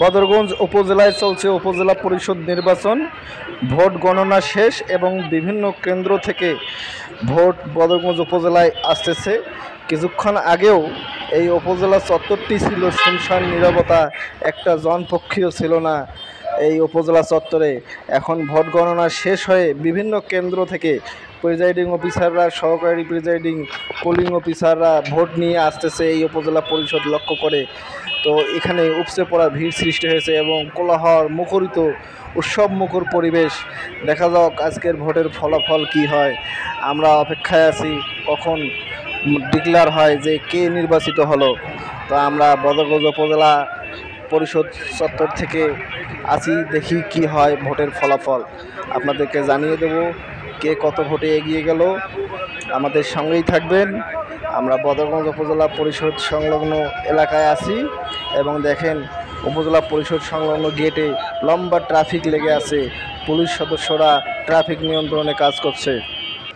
বদরগঞ্জ উপজেলায় চলছে উপজেলা পরিষদ নির্বাচন। ভোট গণনা শেষ এবং বিভিন্ন কেন্দ্র থেকে ভোট বদরগঞ্জ উপজেলায় আসতেছে। কিছুক্ষণ আগেও এই উপজেলা চত্বরটি ছিল শুনশান নীরবতা, একটা জনপক্ষীও ছিল না এই উপজেলা চত্বরে। এখন ভোট গণনা শেষ হয়ে বিভিন্ন কেন্দ্র থেকে প্রিজাইডিং অফিসাররা, সহকারী প্রিজাইডিং পোলিং অফিসাররা ভোট নিয়ে আসতেছে এই উপজেলা পরিষদ লক্ষ্য করে। তো এখানে উপচে পড়া ভিড় সৃষ্টি হয়েছে এবং কোলাহল মুখরিত উৎসব মুখর পরিবেশ। দেখা যাক আজকের ভোটের ফলাফল কি হয়। আমরা অপেক্ষায় আছি কখন ডিক্লেয়ার হয় যে কে নির্বাচিত হলো। তো আমরা বদরগঞ্জ উপজেলা পরিষদ চত্বর থেকে আছি, দেখি কি হয় ভোটের ফলাফল। আপনাদেরকে জানিয়ে দেব কে কত ভোটে এগিয়ে গেল। আমাদের সঙ্গেই থাকবেন। আমরা বদরগঞ্জ উপজেলা পরিষদ সংলগ্ন এলাকায় আছি এবং দেখেন উপজেলা পরিষদ সংলগ্ন গেটে লম্বা ট্রাফিক লেগে আছে। পুলিশ সদস্যরা ট্রাফিক নিয়ন্ত্রণে কাজ করছে।